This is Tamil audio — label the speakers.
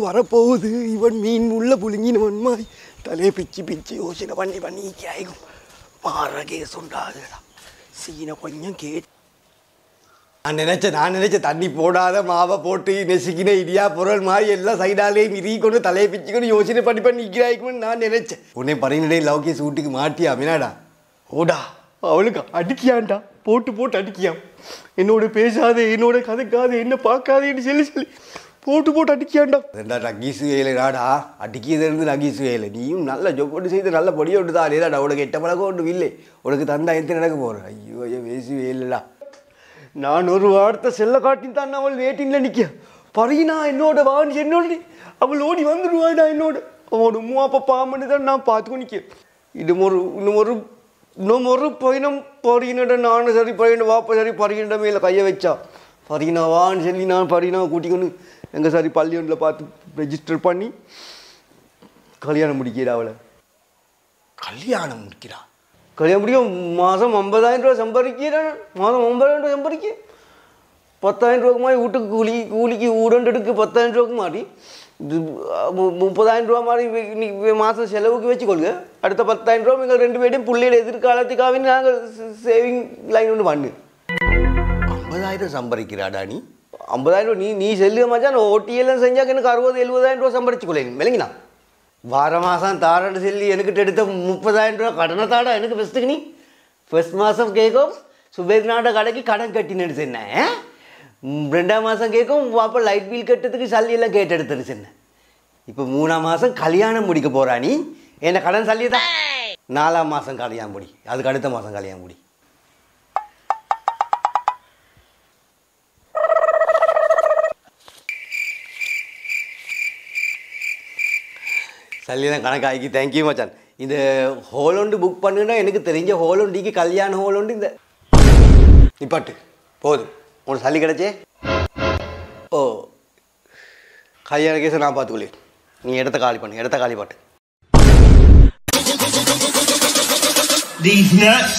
Speaker 1: வரப்போகுது இவன் மீன் உள்ள புழுங்கினவன் மாதிரி தலையை பிச்சு பிச்சு யோசனை பண்ணி கேட்கும் மாற கேஸ் உண்டாதுடா சீனை கொஞ்சம் கேட்டு நான் நினைச்ச தண்ணி போடாத மாவை போட்டு நெசுக்கின இடியா பொருள் மாதிரி எல்லாம் சைடாலேயும் இறுகி கொண்டு தலையை பிச்சுக்கொண்டு யோசனை பண்ணி நிற்கிறாய்க்குன்னு நான் நினைச்சேன் உடனே பறையினடே லவ்கேஸ் வீட்டுக்கு மாட்டியா அப்படின்னாடா ஓடா அவளுக்கு அடிக்கியான்டா போட்டு அடிக்கியான் என்னோட பேசாத என்னோட கதைக்காத என்ன பார்க்காதேன்னு சொல்லி போட்டு அடிக்கியாண்டா ரெண்டா நகீசு வேலை நாடா அடிக்கியது நகீசு வேலை நீயும் நல்ல ஜொப்போட்டு செய்து நல்ல பொடியை விட்டு தான் இல்லைடா உனக்கு எட்ட பழக்கம் ஒன்றும் இல்லை உனக்கு தந்தா எந்த நடக்க போகிறேன் ஐயோ வேசி வேலைடா நான் ஒரு வார்த்தை செல்ல காட்டின் தான் அவள் வேட்டின்ல நிற்க பறையினா என்னோட வான்னு என்னோட அவள் ஓடி வந்துடுவாடா என்னோட அவனோட உம்மா அப்பா பாம்பன்னு தான் நான் பார்த்துக்கோ நிற்க இன்னும் ஒரு பயணம் பறியினிட நானும் சரி பறையின வாப்ப சரி பறியினிட மேலே கையை வச்சா பறினாவான்னு சொல்லி நான் பறினாவை கூட்டிக்கொண்டு எங்கள் சரி பள்ளியொன்றில் பார்த்து ரெஜிஸ்டர் பண்ணி கல்யாணம் முடிக்கிறா அவளை கல்யாணம் முடிக்கிறா கல்யாணம் முடிக்க மாதம் 50,000 ரூபா சம்பாதிக்கிறேன் மாதம் 50,000 ரூபா சம்பாதிக்க 10,000 ரூபாய்க்கு மாதிரி வீட்டுக்கு கூலிக்கு ஊடண்டு எடுக்கு 10,000 ரூபாய்க்கு மாதிரி 30,000 ரூபா மாதிரி இன்னைக்கு மாதம் செலவுக்கு வச்சுக்கொள்ளுங்க அடுத்த 10,000 ரூபா எங்கள் 2 பேரையும் பிள்ளைகள் எதிர்காலத்துக்காக நாங்கள் சேவிங் லைன் ஒன்று பண்ணு 50,000 சம்பாதிக்கிறாடா நீ 50,000 நீ செல்லுக மச்சான் ஓட்டியெல்லாம் செஞ்சாக்க எனக்கு 60,000-70,000 ரூபா சம்பாதிச்சுக்கொள்ளேன் விளங்கினா வார மாதம் தாரன்னு சொல்லி எனக்கிட்ட எடுத்த 30,000 ரூபா கடனை தாடா எனக்கு ஃபஸ்ட்டுக்கு நீ ஃபஸ்ட் மாதம் கேட்கும் சுபேர்நாட கடைக்கு கடன் கட்டினு சொன்னேன் 2ஆம் மாதம் கேட்கும் அப்போ லைட் பில் கட்டுறதுக்கு சல்லியெல்லாம் கேட்டு எடுத்துன்னு சொன்னேன் இப்போ 3ஆம் மாதம் கல்யாணம் முடிக்க போகிறா நீ என்ன கடன் சல்லி தான் 4ஆம் மாதம் கல்யாணம் முடி அதுக்கு அடுத்த மாதம் கல்யாணம் முடி சல்லிதான் கணக்காகி தேங்க்யூ மச்சான் இந்த ஹோலோண்டு புக் பண்ணுன்னா எனக்கு தெரிஞ்ச ஹோலோண்டிக்கு கல்யாண ஹோலோண்டு இந்த நிப்பாட்டு போதும் உனக்கு சல்லி கிடச்சே ஓ கல்யாண கேஸை நான் பார்த்துக்கொள்ளேன் நீ இடத்த காலி பண்ணு இடத்த காலி பாட்டு These nuts